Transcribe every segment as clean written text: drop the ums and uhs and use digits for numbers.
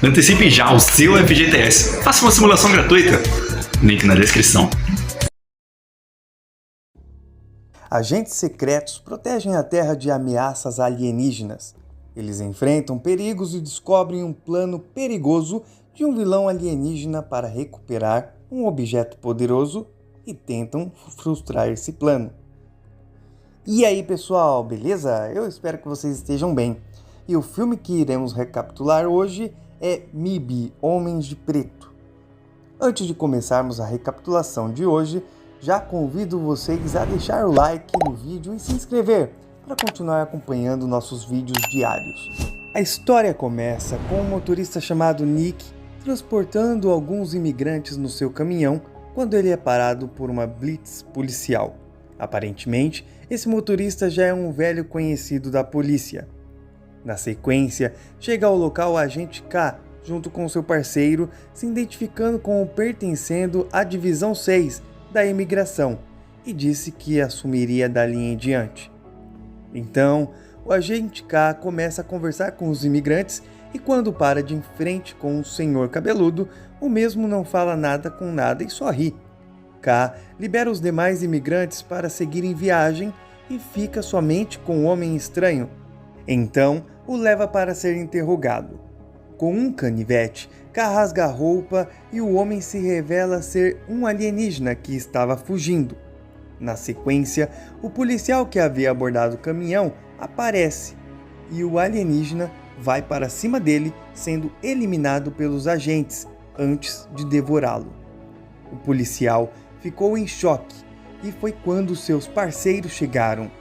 Antecipe já o seu FGTS. Faça uma simulação gratuita. Link na descrição. Agentes secretos protegem a Terra de ameaças alienígenas. Eles enfrentam perigos e descobrem um plano perigoso de um vilão alienígena para recuperar um objeto poderoso e tentam frustrar esse plano. E aí pessoal, beleza? Eu espero que vocês estejam bem. E o filme que iremos recapitular hoje é MIB, Homens de Preto. Antes de começarmos a recapitulação de hoje, já convido vocês a deixar o like no vídeo e se inscrever para continuar acompanhando nossos vídeos diários. A história começa com um motorista chamado Nick transportando alguns imigrantes no seu caminhão quando ele é parado por uma blitz policial. Aparentemente, esse motorista já é um velho conhecido da polícia. Na sequência, chega ao local o agente K, junto com seu parceiro, se identificando como pertencendo à Divisão 6 da imigração, e disse que assumiria dali em diante. Então, o agente K começa a conversar com os imigrantes e quando para de frente com o senhor cabeludo, o mesmo não fala nada com nada e só ri. K libera os demais imigrantes para seguirem viagem e fica somente com o homem estranho. Então, o leva para ser interrogado. Com um canivete, K rasga a roupa e o homem se revela ser um alienígena que estava fugindo. Na sequência, o policial que havia abordado o caminhão aparece e o alienígena vai para cima dele, sendo eliminado pelos agentes antes de devorá-lo. O policial ficou em choque e foi quando seus parceiros chegaram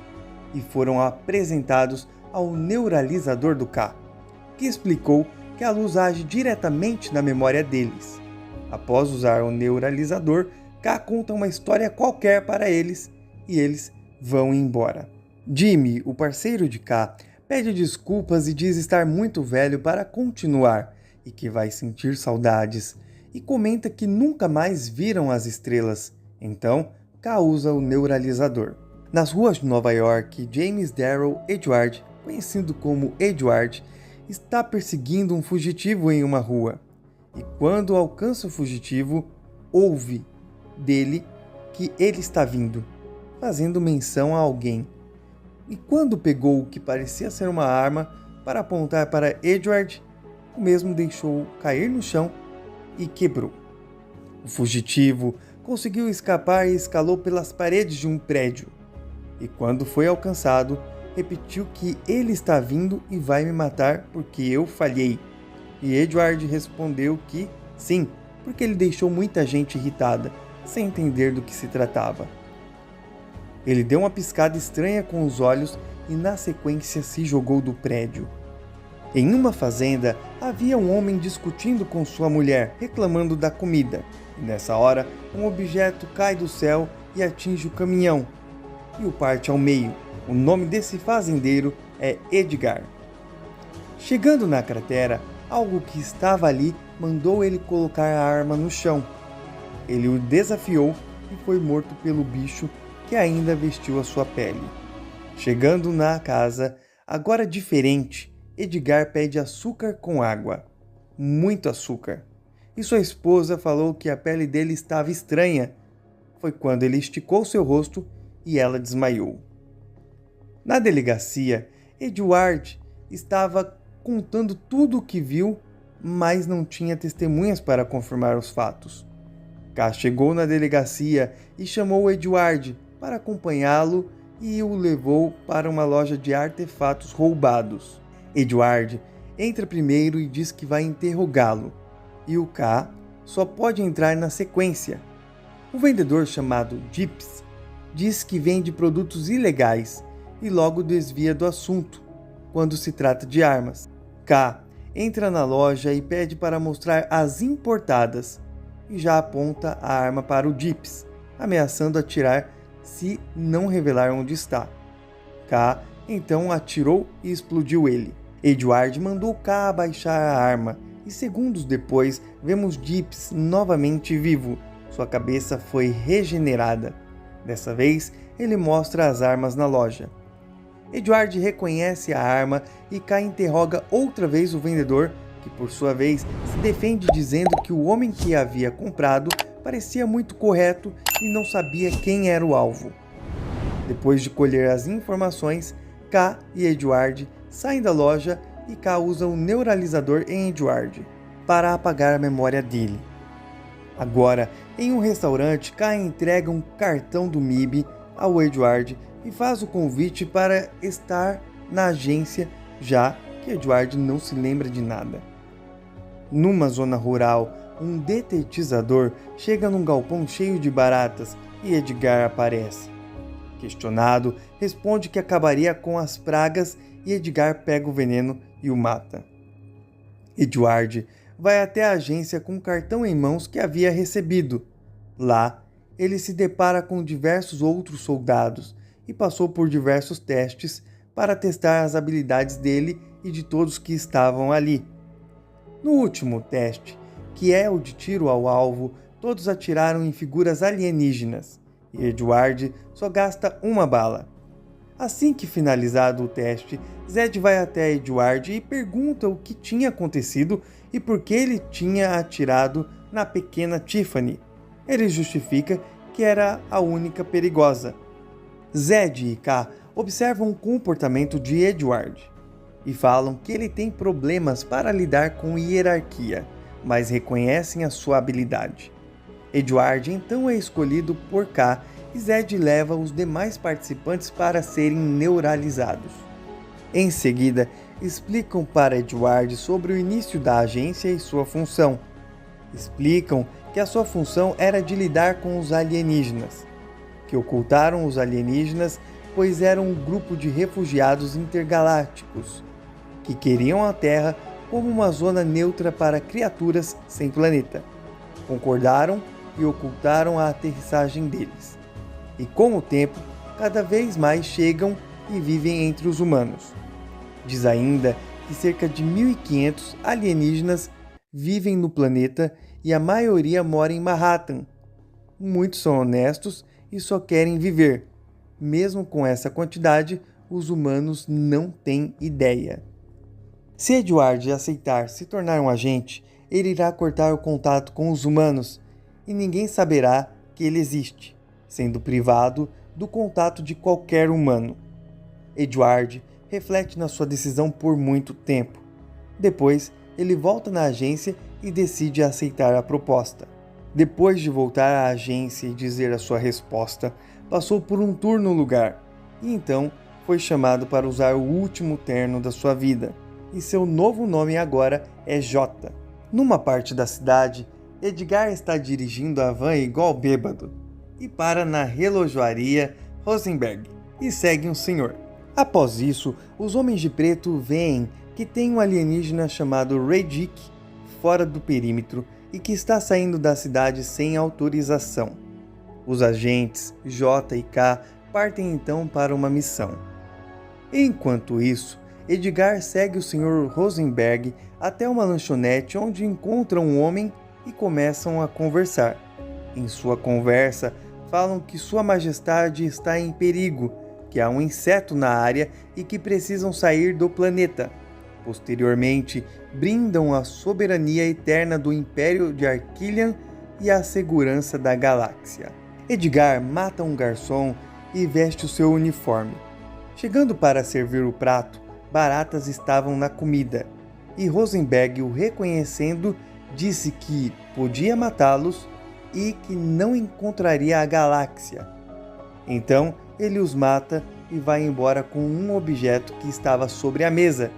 e foram apresentados ao neuralizador do K, que explicou que a luz age diretamente na memória deles. Após usar o neuralizador, K conta uma história qualquer para eles e eles vão embora. Jimmy, o parceiro de K, pede desculpas e diz estar muito velho para continuar e que vai sentir saudades, e comenta que nunca mais viram as estrelas. Então, K usa o neuralizador. Nas ruas de Nova York, James Darrell Edward, conhecido como Edward, está perseguindo um fugitivo em uma rua. E quando alcança o fugitivo, ouve dele que ele está vindo, fazendo menção a alguém. E quando pegou o que parecia ser uma arma para apontar para Edward, o mesmo deixou cair no chão e quebrou. O fugitivo conseguiu escapar e escalou pelas paredes de um prédio. E quando foi alcançado, repetiu que ele está vindo e vai me matar porque eu falhei. E Edward respondeu que sim, porque ele deixou muita gente irritada, sem entender do que se tratava. Ele deu uma piscada estranha com os olhos e na sequência se jogou do prédio. Em uma fazenda, havia um homem discutindo com sua mulher, reclamando da comida. E nessa hora, um objeto cai do céu e atinge o caminhão e o parte ao meio. O nome desse fazendeiro é Edgar. Chegando na cratera, algo que estava ali mandou ele colocar a arma no chão. Ele o desafiou e foi morto pelo bicho que ainda vestiu a sua pele. Chegando na casa, agora diferente, Edgar pede açúcar com água. Muito açúcar. E sua esposa falou que a pele dele estava estranha. Foi quando ele esticou seu rosto e ela desmaiou. Na delegacia, Edward estava contando tudo o que viu, mas não tinha testemunhas para confirmar os fatos. K chegou na delegacia e chamou Edward para acompanhá-lo e o levou para uma loja de artefatos roubados. Edward entra primeiro e diz que vai interrogá-lo, e o K só pode entrar na sequência. O vendedor chamado Gips diz que vende produtos ilegais e logo desvia do assunto quando se trata de armas. K entra na loja e pede para mostrar as importadas e já aponta a arma para o Gips, ameaçando atirar se não revelar onde está. K então atirou e explodiu ele. Edward mandou K abaixar a arma e segundos depois vemos Gips novamente vivo. Sua cabeça foi regenerada. Dessa vez, ele mostra as armas na loja. Edward reconhece a arma e K interroga outra vez o vendedor, que por sua vez se defende dizendo que o homem que havia comprado parecia muito correto e não sabia quem era o alvo. Depois de colher as informações, K e Edward saem da loja e K usa um neuralizador em Edward para apagar a memória dele. Agora, em um restaurante, K entrega um cartão do MIB ao Edward e faz o convite para estar na agência, já que Edward não se lembra de nada. Numa zona rural, um detetizador chega num galpão cheio de baratas e Edgar aparece. Questionado, responde que acabaria com as pragas e Edgar pega o veneno e o mata. Edward vai até a agência com o cartão em mãos que havia recebido. Lá, ele se depara com diversos outros soldados e passou por diversos testes para testar as habilidades dele e de todos que estavam ali. No último teste, que é o de tiro ao alvo, todos atiraram em figuras alienígenas e Edward só gasta uma bala. Assim que finalizado o teste, Zed vai até Edward e pergunta o que tinha acontecido e por que ele tinha atirado na pequena Tiffany. Ele justifica que era a única perigosa. Zed e K observam o comportamento de Edward e falam que ele tem problemas para lidar com hierarquia, mas reconhecem a sua habilidade. Edward então é escolhido por K e Zed leva os demais participantes para serem neuralizados. Em seguida, explicam para Edward sobre o início da agência e sua função. Explicam que a sua função era de lidar com os alienígenas, que ocultaram os alienígenas pois eram um grupo de refugiados intergalácticos, que queriam a Terra como uma zona neutra para criaturas sem planeta. Concordaram e ocultaram a aterrissagem deles. E com o tempo, cada vez mais chegam e vivem entre os humanos. Diz ainda que cerca de 1.500 alienígenas vivem no planeta e a maioria mora em Manhattan. Muitos são honestos e só querem viver. Mesmo com essa quantidade, os humanos não têm ideia. Se Edward aceitar se tornar um agente, ele irá cortar o contato com os humanos e ninguém saberá que ele existe, sendo privado do contato de qualquer humano. Edward reflete na sua decisão por muito tempo. Depois, ele volta na agência e decide aceitar a proposta. Depois de voltar à agência e dizer a sua resposta, passou por um tour no lugar e então foi chamado para usar o último terno da sua vida. E seu novo nome agora é J. Numa parte da cidade, Edgar está dirigindo a van igual bêbado e para na relojoaria Rosenberg e segue um senhor. Após isso, os homens de preto veem que tem um alienígena chamado Redick fora do perímetro e que está saindo da cidade sem autorização. Os agentes J e K partem então para uma missão. Enquanto isso, Edgar segue o Sr. Rosenberg até uma lanchonete onde encontram um homem e começam a conversar. Em sua conversa, falam que Sua Majestade está em perigo, que há um inseto na área e que precisam sair do planeta. Posteriormente, brindam a soberania eterna do Império de Arquillian e a segurança da galáxia. Edgar mata um garçom e veste o seu uniforme. Chegando para servir o prato, baratas estavam na comida, e Rosenberg, o reconhecendo, disse que podia matá-los e que não encontraria a galáxia. Então, ele os mata e vai embora com um objeto que estava sobre a mesa.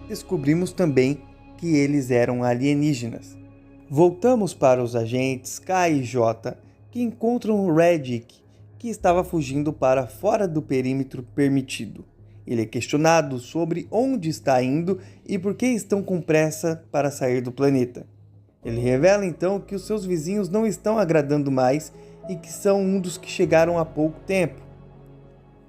Descobrimos também que eles eram alienígenas. Voltamos para os agentes K e J, que encontram Redick, que estava fugindo para fora do perímetro permitido. Ele é questionado sobre onde está indo e por que estão com pressa para sair do planeta. Ele revela então que os seus vizinhos não estão agradando mais e que são um dos que chegaram há pouco tempo.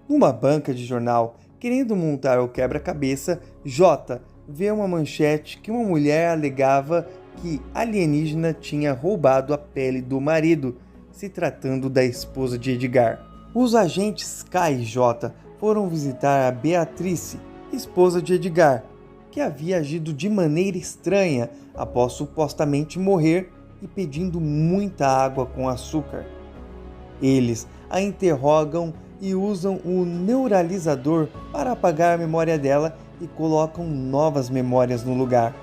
Numa banca de jornal, querendo montar o quebra-cabeça, J vê uma manchete que uma mulher alegava que alienígena tinha roubado a pele do marido, se tratando da esposa de Edgar. Os agentes K e J foram visitar a Beatrice, esposa de Edgar, que havia agido de maneira estranha após supostamente morrer e pedindo muita água com açúcar. Eles a interrogam e usam o neuralizador para apagar a memória dela e colocam novas memórias no lugar.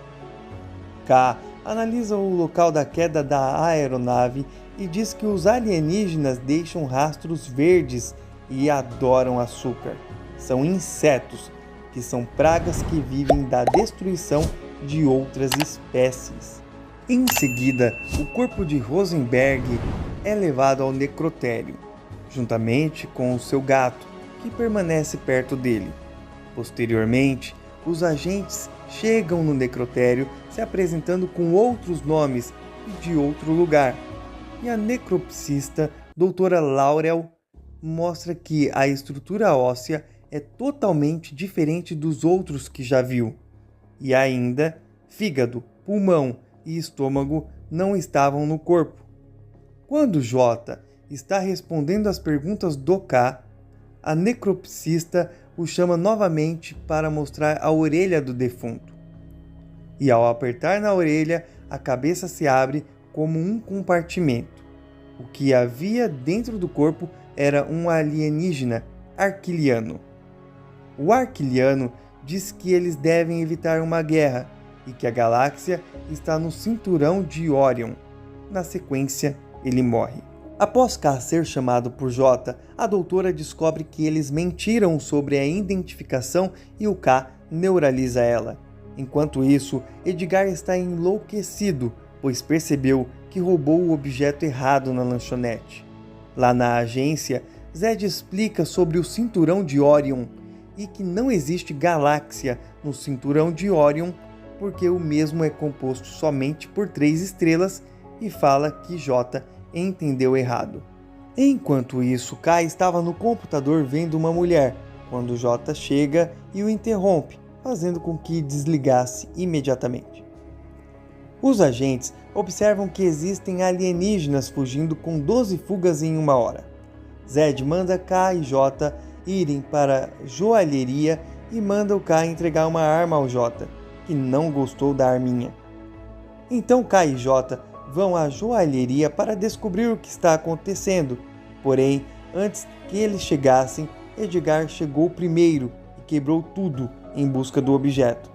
K analisa o local da queda da aeronave e diz que os alienígenas deixam rastros verdes e adoram açúcar. São insetos, que são pragas que vivem da destruição de outras espécies. Em seguida, o corpo de Rosenberg é levado ao necrotério, juntamente com o seu gato, que permanece perto dele. Posteriormente, os agentes chegam no necrotério se apresentando com outros nomes e de outro lugar. E a necropsista Doutora Laurel mostra que a estrutura óssea é totalmente diferente dos outros que já viu. E ainda, fígado, pulmão e estômago não estavam no corpo. Quando J está respondendo às perguntas do K, a necropsista o chama novamente para mostrar a orelha do defunto. E ao apertar na orelha, a cabeça se abre como um compartimento. O que havia dentro do corpo era um alienígena arquiliano. O arquiliano diz que eles devem evitar uma guerra e que a galáxia está no cinturão de Órion. Na sequência, ele morre. Após K ser chamado por J, a doutora descobre que eles mentiram sobre a identificação e o K neuraliza ela. Enquanto isso, Edgar está enlouquecido, pois percebeu que roubou o objeto errado na lanchonete. Lá na agência, Zed explica sobre o cinturão de Órion e que não existe galáxia no cinturão de Órion porque o mesmo é composto somente por 3 estrelas e fala que J entendeu errado. Enquanto isso, K estava no computador vendo uma mulher, quando J chega e o interrompe, fazendo com que desligasse imediatamente. Os agentes observam que existem alienígenas fugindo com 12 fugas em uma hora. Zed manda K e J irem para a joalheria e manda o K entregar uma arma ao J, que não gostou da arminha. Então K e J vão à joalheria para descobrir o que está acontecendo, porém, antes que eles chegassem, Edgar chegou primeiro e quebrou tudo em busca do objeto.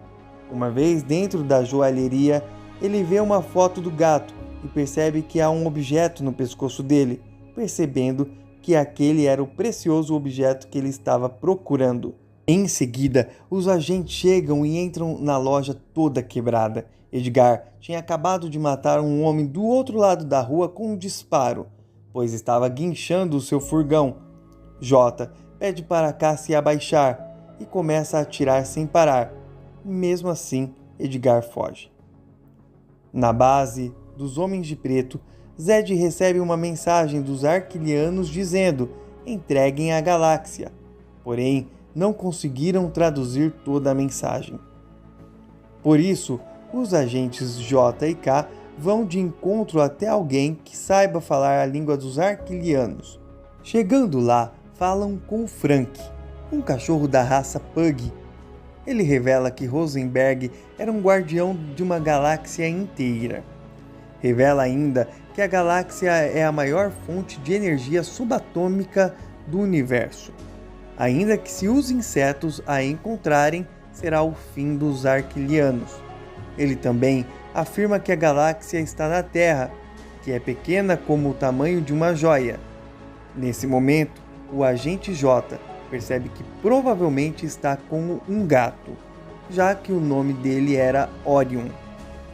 Uma vez dentro da joalheria, ele vê uma foto do gato e percebe que há um objeto no pescoço dele, percebendo que aquele era o precioso objeto que ele estava procurando. Em seguida, os agentes chegam e entram na loja toda quebrada. Edgar tinha acabado de matar um homem do outro lado da rua com um disparo, pois estava guinchando o seu furgão. J pede para K se abaixar e começa a atirar sem parar. Mesmo assim, Edgar foge. Na base dos Homens de Preto, Zed recebe uma mensagem dos arquilianos dizendo: entreguem a galáxia. Porém, não conseguiram traduzir toda a mensagem. Por isso, os agentes J e K vão de encontro até alguém que saiba falar a língua dos arquilianos. Chegando lá, falam com Frank, um cachorro da raça Pug. Ele revela que Rosenberg era um guardião de uma galáxia inteira. Revela ainda que a galáxia é a maior fonte de energia subatômica do universo. Ainda que se os insetos a encontrarem, será o fim dos arquilianos. Ele também afirma que a galáxia está na Terra, que é pequena como o tamanho de uma joia. Nesse momento, o agente J percebe que provavelmente está com um gato, já que o nome dele era Órion,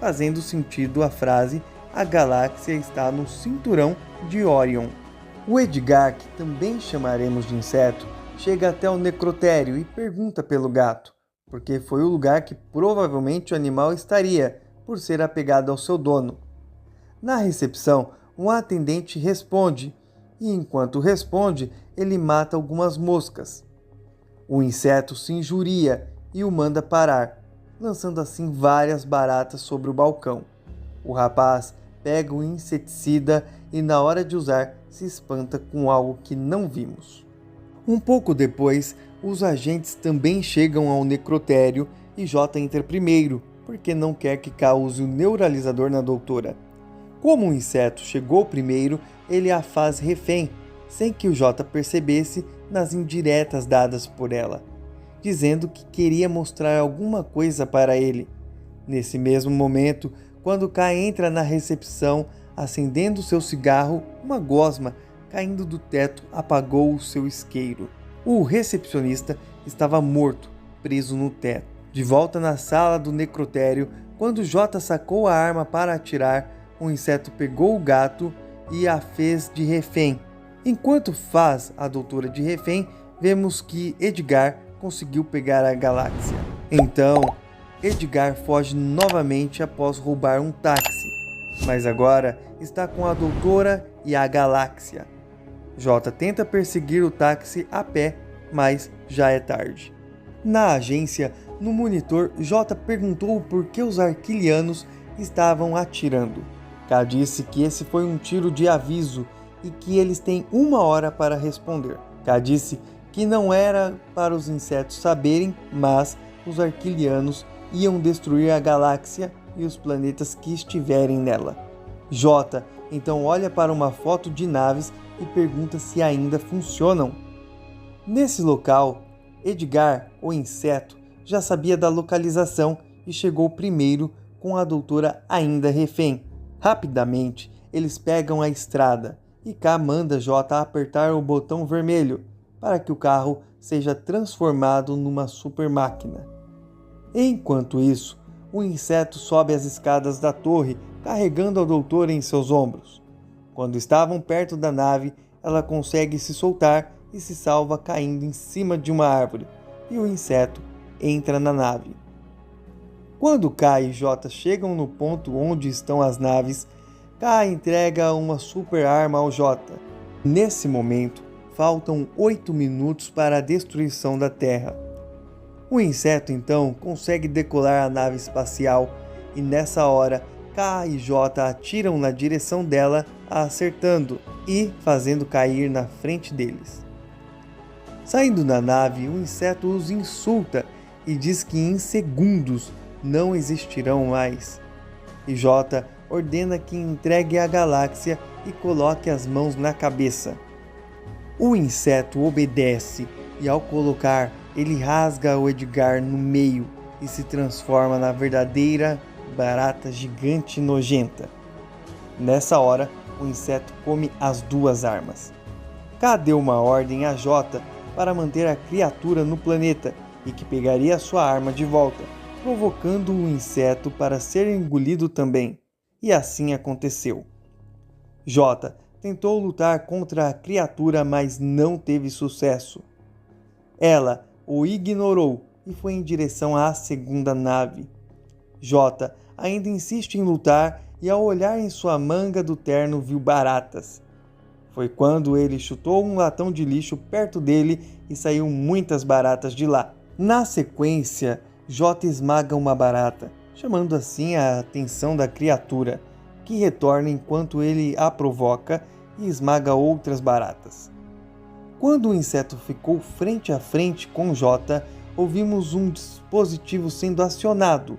fazendo sentido a frase "a galáxia está no cinturão de Órion". O Edgar, que também chamaremos de inseto, chega até o necrotério e pergunta pelo gato, porque foi o lugar que provavelmente o animal estaria, por ser apegado ao seu dono. Na recepção, um atendente responde, e enquanto responde, ele mata algumas moscas. O inseto se injuria e o manda parar, lançando assim várias baratas sobre o balcão. O rapaz pega o inseticida e, na hora de usar, se espanta com algo que não vimos. Um pouco depois, os agentes também chegam ao necrotério e J entra primeiro, porque não quer que K use o neuralizador na doutora. Como o inseto chegou primeiro, ele a faz refém, sem que o J percebesse nas indiretas dadas por ela, dizendo que queria mostrar alguma coisa para ele. Nesse mesmo momento, quando K entra na recepção, acendendo seu cigarro, uma gosma, caindo do teto, apagou o seu isqueiro. O recepcionista estava morto, preso no teto. De volta na sala do necrotério, quando J sacou a arma para atirar, o inseto pegou o gato e a fez de refém. Enquanto faz a doutora de refém, vemos que Edgar conseguiu pegar a Galáxia. Então, Edgar foge novamente após roubar um táxi, mas agora está com a doutora e a Galáxia. J tenta perseguir o táxi a pé, mas já é tarde. Na agência, no monitor, J perguntou por que os arquilianos estavam atirando. K disse que esse foi um tiro de aviso e que eles têm 1 hora para responder. K disse que não era para os insetos saberem, mas os arquilianos iam destruir a galáxia e os planetas que estiverem nela. J então olha para uma foto de naves e pergunta se ainda funcionam. Nesse local, Edgar, o inseto, já sabia da localização e chegou primeiro com a doutora ainda refém. Rapidamente, eles pegam a estrada e K manda J apertar o botão vermelho para que o carro seja transformado numa super máquina. Enquanto isso, o inseto sobe as escadas da torre carregando a doutora em seus ombros. Quando estavam perto da nave, ela consegue se soltar e se salva caindo em cima de uma árvore, e o inseto entra na nave. Quando K e J chegam no ponto onde estão as naves, K entrega uma super arma ao J. Nesse momento, faltam 8 minutos para a destruição da Terra. O inseto então consegue decolar a nave espacial e nessa hora K e J atiram na direção dela, acertando e fazendo cair na frente deles. Saindo da nave, o inseto os insulta e diz que em segundos não existirão mais. E J ordena que entregue a galáxia e coloque as mãos na cabeça. O inseto obedece e ao colocar, ele rasga o Edgar no meio e se transforma na verdadeira barata gigante nojenta. Nessa hora, o inseto come as 2 armas. K deu uma ordem a J para manter a criatura no planeta e que pegaria sua arma de volta, provocando o inseto para ser engolido também. E assim aconteceu. J tentou lutar contra a criatura, mas não teve sucesso. Ela o ignorou e foi em direção à segunda nave. J ainda insiste em lutar e ao olhar em sua manga do terno viu baratas. Foi quando ele chutou um latão de lixo perto dele e saiu muitas baratas de lá. Na sequência, J esmaga uma barata, chamando assim a atenção da criatura, que retorna enquanto ele a provoca e esmaga outras baratas. Quando o inseto ficou frente a frente com J, ouvimos um dispositivo sendo acionado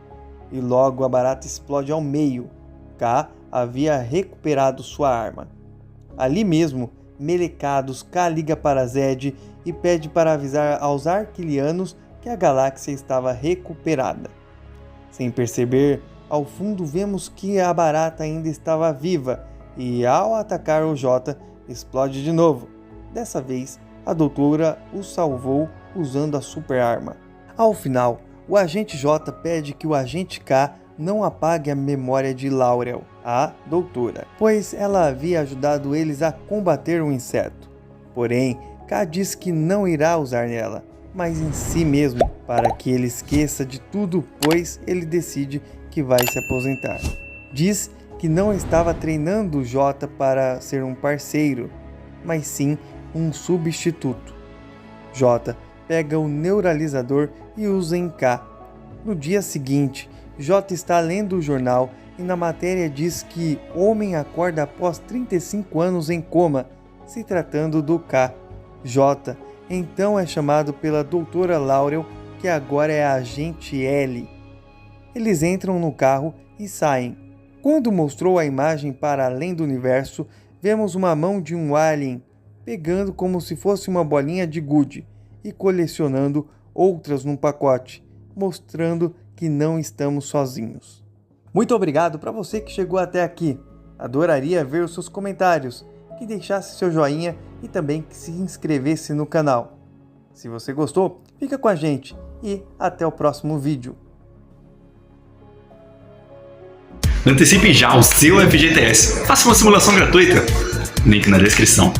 e logo a barata explode ao meio. K havia recuperado sua arma. Ali mesmo, melecados, K liga para Zed e pede para avisar aos arquilianos que a galáxia estava recuperada. Sem perceber, ao fundo vemos que a barata ainda estava viva e ao atacar o J, explode de novo. Dessa vez, a doutora o salvou usando a super arma. Ao final, o agente J pede que o agente K não apague a memória de Laurel, a doutora, pois ela havia ajudado eles a combater o inseto. Porém, K diz que não irá usar nela, mas em si mesmo, para que ele esqueça de tudo, pois ele decide que vai se aposentar. Diz que não estava treinando o J para ser um parceiro, mas sim um substituto. J pega o neuralizador e usa em K. No dia seguinte, J está lendo o jornal e na matéria diz que homem acorda após 35 anos em coma, se tratando do K. J então é chamado pela doutora Laurel que agora é a Agente L. Eles entram no carro e saem. Quando mostrou a imagem para além do universo, vemos uma mão de um alien pegando como se fosse uma bolinha de gude e colecionando outras num pacote, mostrando que não estamos sozinhos. Muito obrigado para você que chegou até aqui. Adoraria ver os seus comentários, que deixasse seu joinha e também que se inscrevesse no canal. Se você gostou, fica com a gente e até o próximo vídeo. Antecipe já o seu FGTS. Faça uma simulação gratuita. Link na descrição.